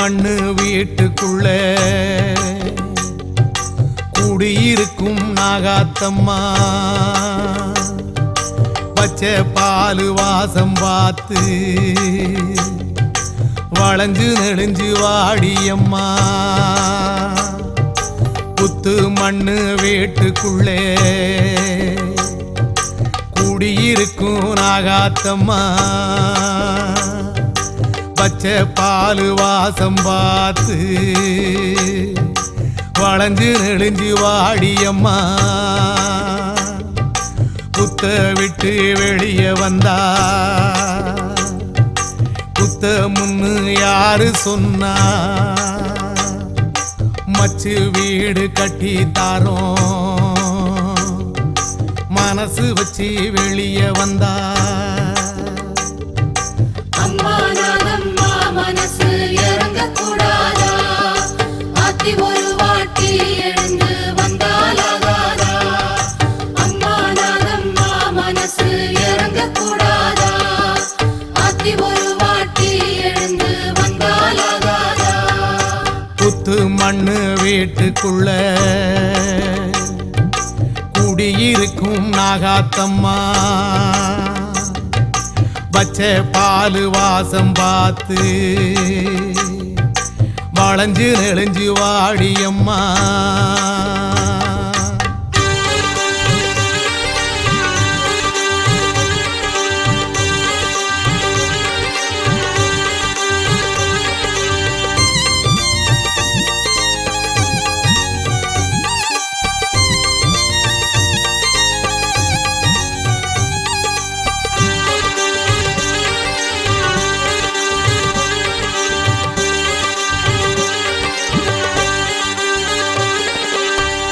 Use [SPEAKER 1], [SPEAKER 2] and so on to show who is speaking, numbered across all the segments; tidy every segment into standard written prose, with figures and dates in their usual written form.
[SPEAKER 1] மண்ணு வீட்டுக்குள்ள குடியிருக்கும் நாகாத்தம்மா பச்சை பாலு வாசம் பார்த்து வளைஞ்சு நெளிஞ்சு வாடியம்மா புத்து மண்ணு வீட்டுக்குள்ளே குடியிருக்கும் நாகாத்தம்மா பச்சை பாலு வாசம் பார்த்து வளைஞ்சு நெளிஞ்சு வாடியம்மா புத்த விட்டு வெளியே வந்தா புத்த முன்னு யாரு சொன்னா மச்சு வீடு கட்டி தாரோம் மனசு வச்சு வெளியே வந்தா
[SPEAKER 2] அம்மா நாகம்மா மனசு இறங்க கூடாதா ஆத்தி ஒரு வாட்டி எழுந்து வந்தாலாகாதா அம்மா நாகம்மா மனசு இறங்க கூடாதா ஆத்தி ஒரு வாட்டி எழுந்து வந்தாலாகாதா
[SPEAKER 1] புத்து மண்ணு வீட்டுக்குள்ள குடியிருக்கும் நாகாத்தம்மா பச்சை பாலு வாசம் பார்த்து வளைஞ்சு நெளிஞ்சு வாடியம்மா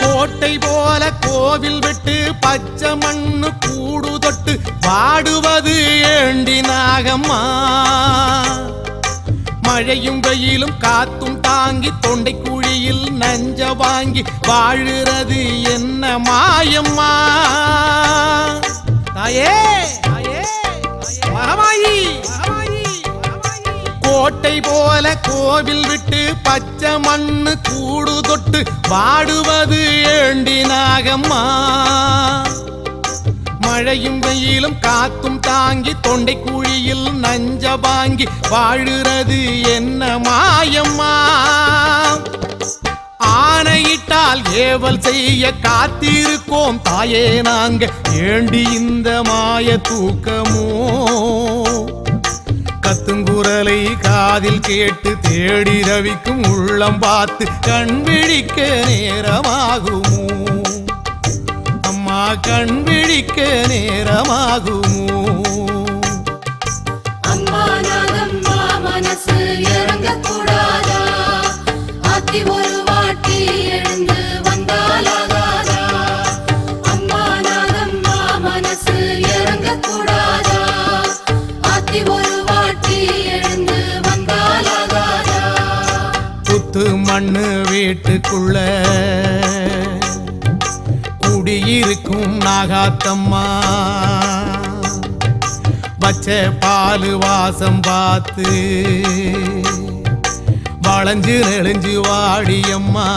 [SPEAKER 1] கோட்டை போல கோவில் விட்டு பச்சை மண்ணு கூடு தொட்டு வாடுவது ஏண்டி நாகம்மா மழையும் வெயிலும் காத்தும் தாங்கி தொண்டை குழியில் நஞ்ச வாங்கி வாழுறது என்ன மாயம்மா தாயே மகமாயி கோட்டை போல கோவில் விட்டு பச்சை மண்ணு கூடு தொட்டு வாடுவது ஏண்டி நாகம்மா மழையும் வெயிலும் காத்தும் தாங்கி தொண்டை குழியில் நஞ்ச வாங்கி வாழுறது என்ன மாயம்மா ஆணையிட்டால் ஏவல் செய்ய காத்திருக்கோம் தாயே நாங்க ஏண்டி இந்த மாய தூக்கமோ கத்துங்குரலை காதில் கேட்டு தேடி ரவிக்கும் உள்ளம் பார்த்து கண் விழிக்க நேரமாகுமோ அம்மா கண் விழிக்க நேரமாகுமோ
[SPEAKER 2] அம்மா நாகம்மா மனசு இறங்க கூடாதா ஆத்தி ஒரு வாட்டி எழுந்து வந்தாலாகாதா அம்மா நாகம்மா மனசு இறங்க கூடாதா ஆத்தி ஒரு வாட்டி எழுந்து வந்தாலாகாதா
[SPEAKER 1] புத்து மண்ணு வீட்டுக்குள்ள குடியிருக்கும் நாகாத்தம்மா பச்சை பாலு வாசம் பார்த்து வளைஞ்சு நெளிஞ்சு வாடியம்மா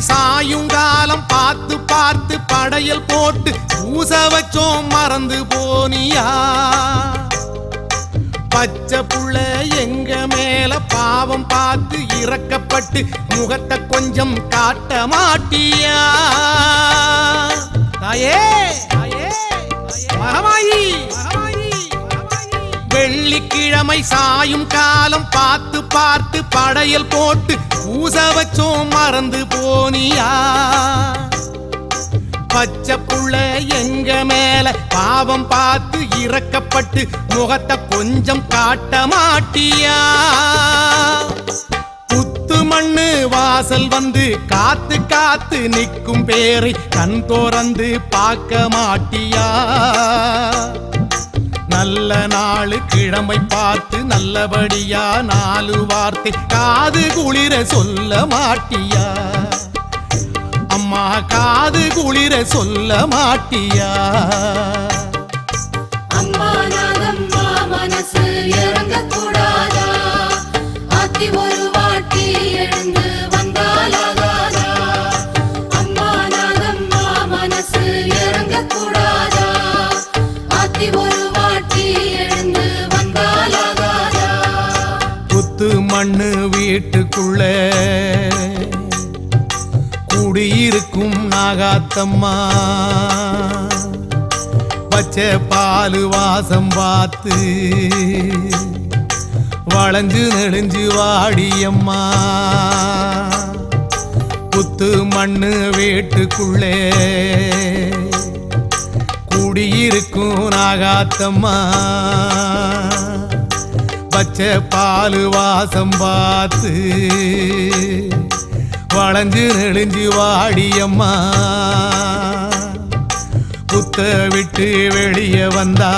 [SPEAKER 1] சாயுங்காலம் பார்த்து பார்த்து படையல் போட்டு பூச வச்சோம் மறந்து போனியா பச்சை புள்ள எங்க மேல பாவம் பார்த்து இறக்கப்பட்டு முகத்தை கொஞ்சம் காட்ட மாட்டியா தாயே மகமாயி வெள்ளிக்கிழமை சாயும் காலம் பார்த்து பார்த்து படையல் போட்டு பூச வச்சோம் மறந்து போனியா பச்சை புள்ள எங்க மேல பாவம் பார்த்து இறக்கப்பட்டு முகத்தை கொஞ்சம் காட்ட மாட்டியா? புத்து மண்ணு வாசல் வந்து காத்து காத்து நிற்கும் பேரை கண் தோறந்து பார்க்க மாட்டியா? நல்ல நாளு கிழமை பார்த்து நல்லபடியா 4 வார்த்தை காது குளிர சொல்ல மாட்டியா? அம்மா காது குளிர சொல்ல மாட்டியா?
[SPEAKER 2] அம்மா நாகம்மா மனசு இறங்க கூடாதா? ஆத்தி ஒரு வாட்டி எழுந்து வந்தாலாகாதா? அம்மா நாகம்மா மனசு இறங்க கூடாதா? ஆத்தி ஒரு வாட்டி எழுந்து வந்தாலாகாதா?
[SPEAKER 1] புத்து மண்ணு வீட்டுக்குள்ள குடியிருக்கும் நாகாத்தம்மா பச்சை பாலு வாசம் பார்த்து வளைஞ்சு நெளிஞ்சு வாடியம்மா. புத்து மண்ணு வீட்டுக்குள்ளே குடியிருக்கும் நாகாத்தம்மா பச்சை பாலு வாசம் பார்த்து வளைஞ்சு நெளிஞ்சு வாடியம்மா. புத்த விட்டு வெளியே வந்தா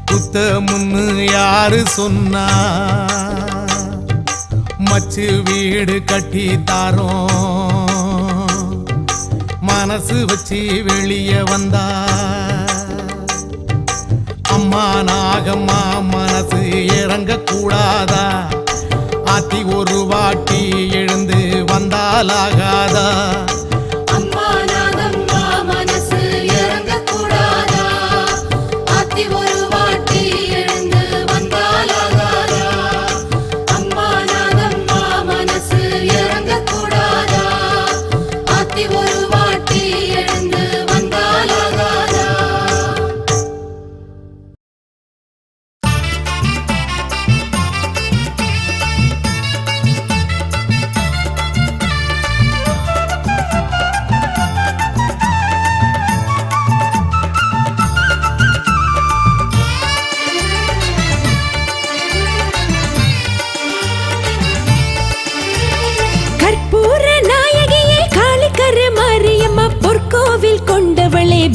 [SPEAKER 1] புத்த முன்னு யாரு சொன்னா? மச்சு வீடு கட்டி தாரோம் மனசு வச்சு வெளியே வந்தா. அம்மா நாகம்மா மனசு இறங்க கூடாதா? ஆத்தி ஒரு வாட்டி எழுந்து வந்தாலாகாதா?
[SPEAKER 2] அம்மா நாகம்மா மனசு இறங்க கூடாதா? ஆத்தி ஒரு வாட்டி எழுந்து வந்தாலாகாதா? அம்மா நாகம்மா மனசு இறங்க கூடாதா? ஆத்தி ஒரு வாட்டி எழுந்து வந்தாலாகாதா?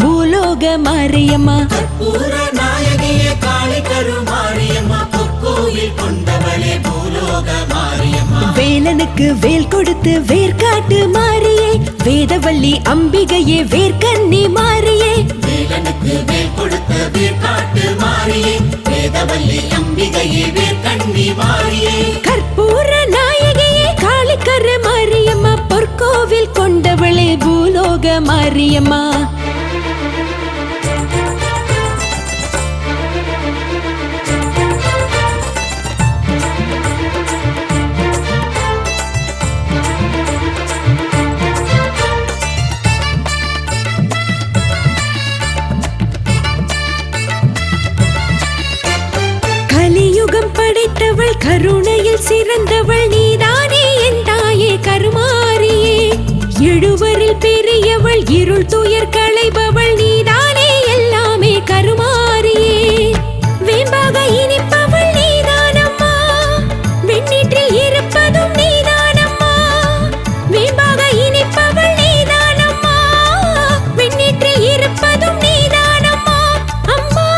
[SPEAKER 3] பூலோக மாரியம்மா
[SPEAKER 4] கற்பூர நாயகியே காளி கரு மாரியம்மா பொற்கோவில் கொண்டவளே பூலோக மாரியம்மா
[SPEAKER 3] வேலனுக்கு வேல் கொடுத்து வேர்காட்டு மாரியே வேதவல்லி அம்பிகையே வேர்க்கன்னி மாரியே
[SPEAKER 4] வேலனுக்கு வேல் கொடுத்த வேர்காட்டு மாரியே வேதவல்லி அம்பிகையே வேர்க்கன்னி மாரியே
[SPEAKER 3] கற்பூர நாயகியே காளிக்கரு மாரியம்மா பொற்கோவில் கொண்டவளே பூலோக மாரியம்மா படைத்தவள் கருணையில் சிறந்தவள் நீதானே என் தாயே கருமாரியே எழுவரில் பெரியவள் இருள் துயர் களைபவள் நீதானே எல்லாமே கருமாரியே வேம்பாக இனிப்பவள் நீதானம்மா வெண்ணீற்றில் இருப்பதும் நீதானம்மா வேம்பாக இனிப்பவள் நீதானம்மா வெண்ணீற்றில் இருப்பதும் நீதானம்மா அம்மா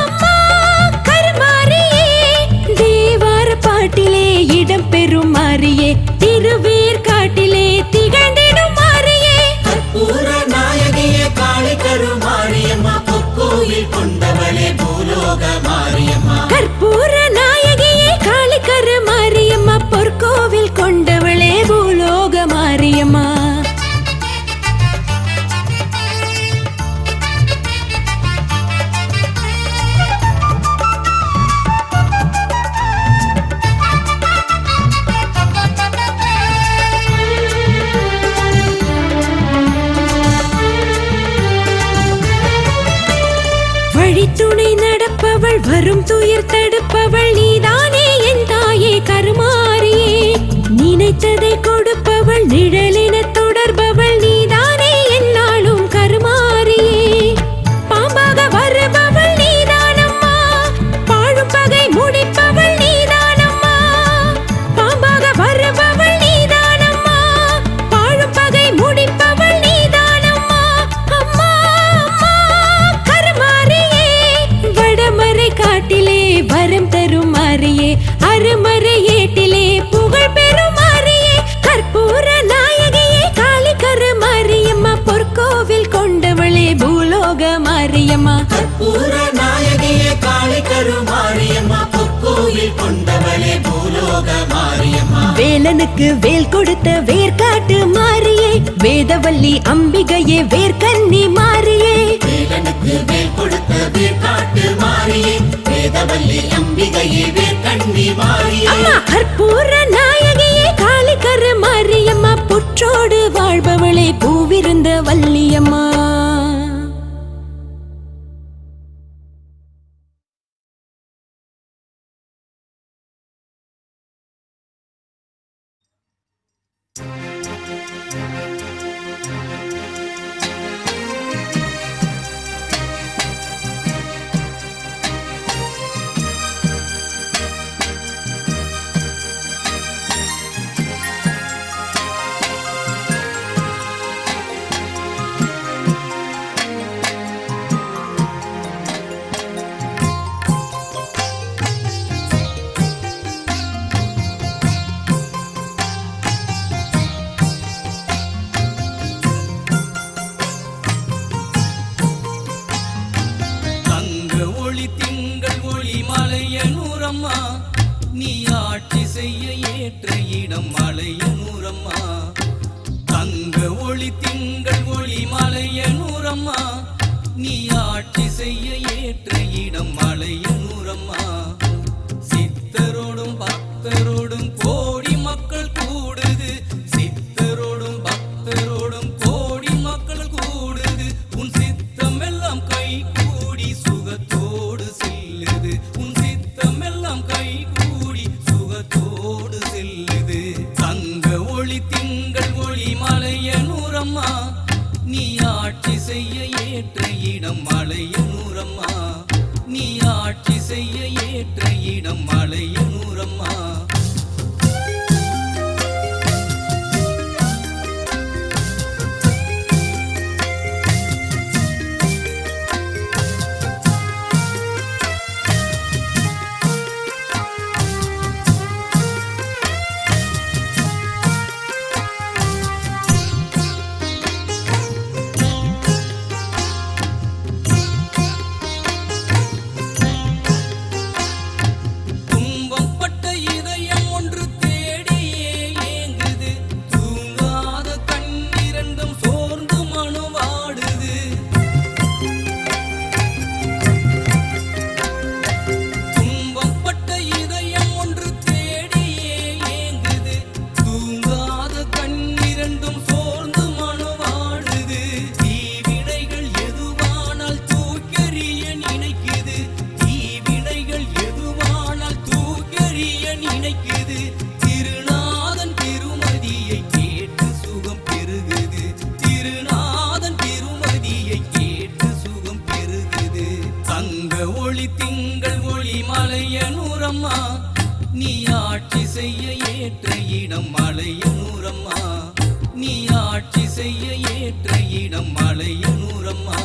[SPEAKER 3] அம்மா கருமாரியே தேவார பாட்டிலே இடம் பெறும் மாரியே திருவேற்காட்டிலே திகழ்ந்திடும் மாரியே
[SPEAKER 4] கற்பூர நாயகியே காளி கரு மாரியம்மா பொற்கோவில் கொண்டவளே பூலோக மாரியம்மா
[SPEAKER 3] கற்பூர நாயகியே காளிக்கரு மாரியம்மா பொற்கோவில் கொண்டவளே பூலோக மாரியம்மா வழித்துணை நடப்பவள் வரும் துயர் தடுப்பவள் நீதானே என் தாயே கருமாரியே நினைத்ததை கொடுப்பவள் நிழலின தொடர்பவள் நீதானே மாரியம்மா
[SPEAKER 4] கற்பூர நாயகியே காளி கருமாரியம்மா பொற்கோவில் கொண்டவளே பூலோக மாரியம்மா
[SPEAKER 3] வேலனுக்கு வேல் கொடுத்த வேர்காட்டு மாரியே வேதவல்லி அம்பிகையே வேர்க்கன்னி மாரியே
[SPEAKER 4] வேலனுக்கு வேல் கொடுத்த வேர்காட்டு மாரியே வேதவல்லி அம்பிகையே வேர்க்கன்னி மாரியே
[SPEAKER 3] அம்மா கற்பூர நாயகியே காளி கரு மாரியம்மா புற்றோடு வாழ்பவளே பூவிருந்த வள்ளியம்மா
[SPEAKER 5] நீ ஆட்சி செய்ய ஏற்ற இடம் மலையனூரம்மா தங்க ஒளி திங்கள் ஒளி மலையனூரம்மா நீ ஆட்சி செய்ய ஏற்ற இடம் மலையனூரம்மா சித்தரோடும் பக்தரோடும் கோடி மக்கள் கூடுது சித்தரோடும் பக்தரோடும் கோடி மக்கள் கூடுது உன் சித்தம் எல்லாம் கை கூடி சுகத்தோடு செல்லுது உன் சித்தம் எல்லாம் கை கூடி சுகத்தோடு செல்லுது தங்க ஒளி திங்கள் ஒளி மலையனூரம்மா நீ ஆட்சி செய்ய ஏற்ற இடம் மலையனூரம்மா நீ ஆட்சி செய்ய ஏற்ற இடம் மலையனூரம்மா நீ ஆட்சி செய்ய ஏற்ற இடம் மலையனூரம்மா நீ ஆட்சி செய்ய ஏற்ற இடம் மலையனூரம்மா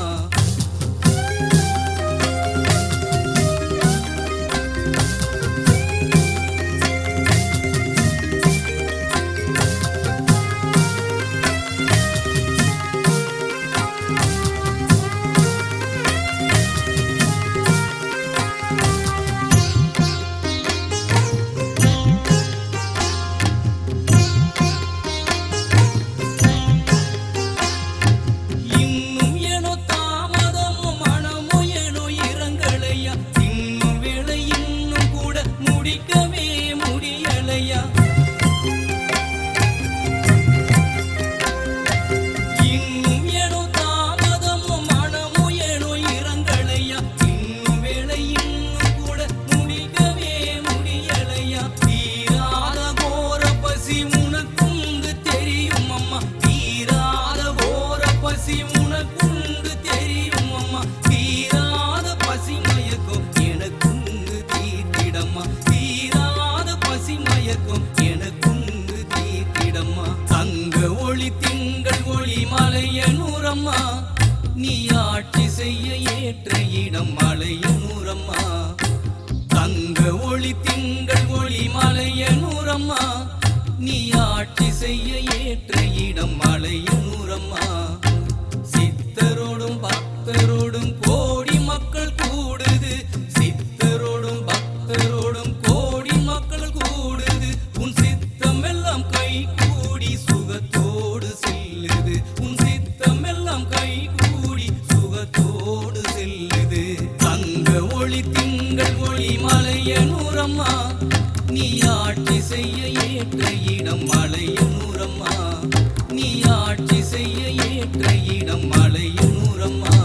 [SPEAKER 5] நீ ஆட்சி செய்ய ஏற்ற இடம் மலையனூரம்மா தங்க ஒளி திங்கள் ஒளி மலையனூரம்மா நீ ஆட்சி செய்ய ஏற்ற இடம் மலையனூரம்மா சித்தரோடும் பக்த பக்தரோடும் கோடி மக்கள் கூடுது சித்தரோடும் பக்தரோடும் கோடி மக்கள் கூடுது உன் சித்தம் எல்லாம் கை கூடி சுகத்தோடு செல்லுது உன் சித்தம் எல்லாம் கை கூடி சுகத்தோடு செல்லுது தங்க ஒளி திங்கள் ஒளி மலையனூரம்மா நீ ஆட்சி செய்ய ஏற்ற இடம் மலையனூரம்மா நீ ஆட்சி செய்ய ஏற்ற இடம் மலையனூரம்மா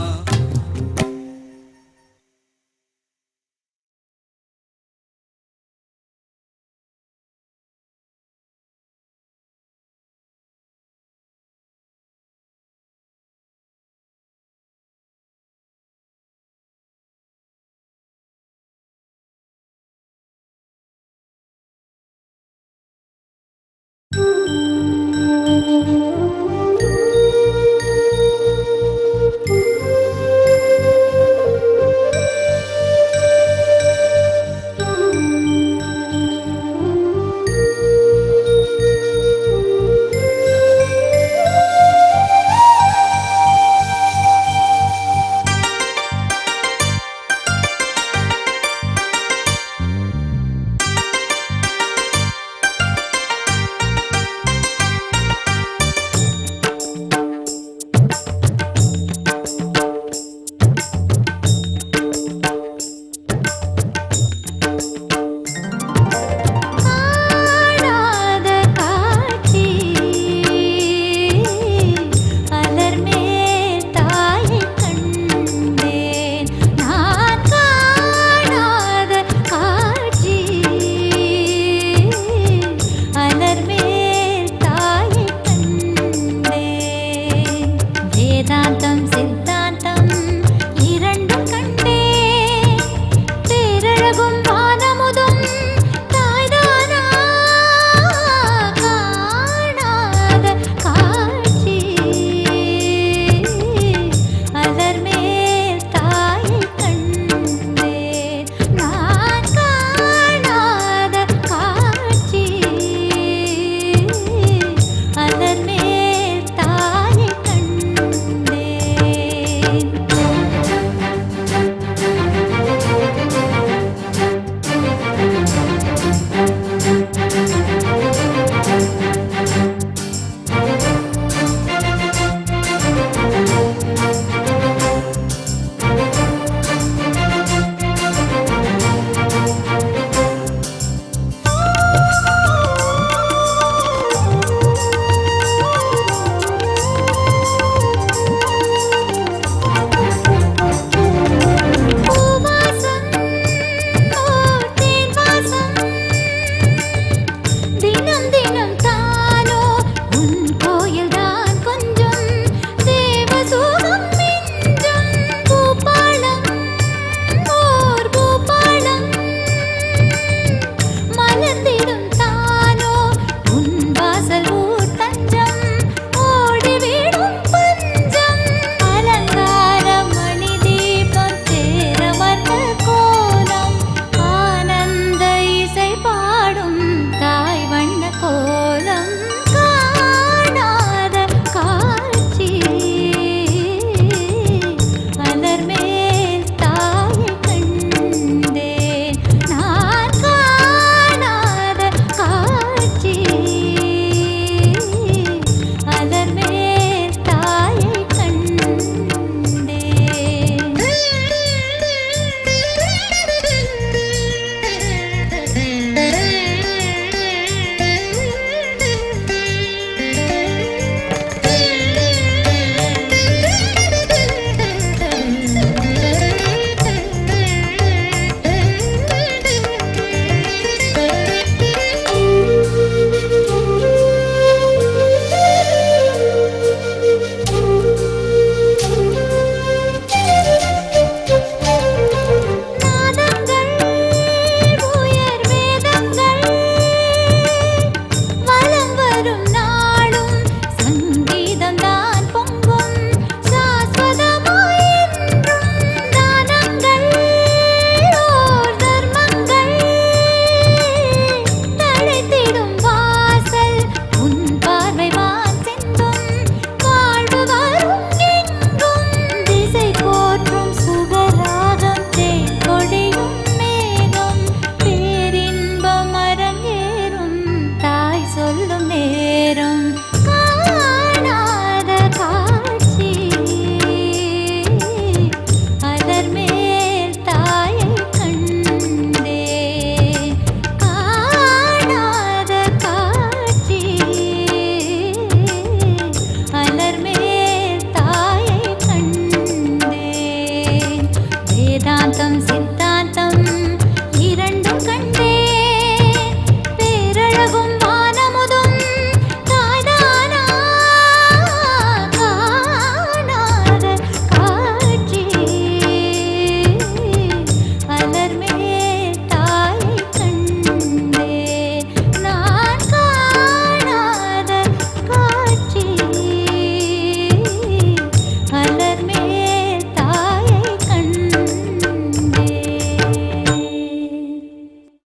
[SPEAKER 2] வரும்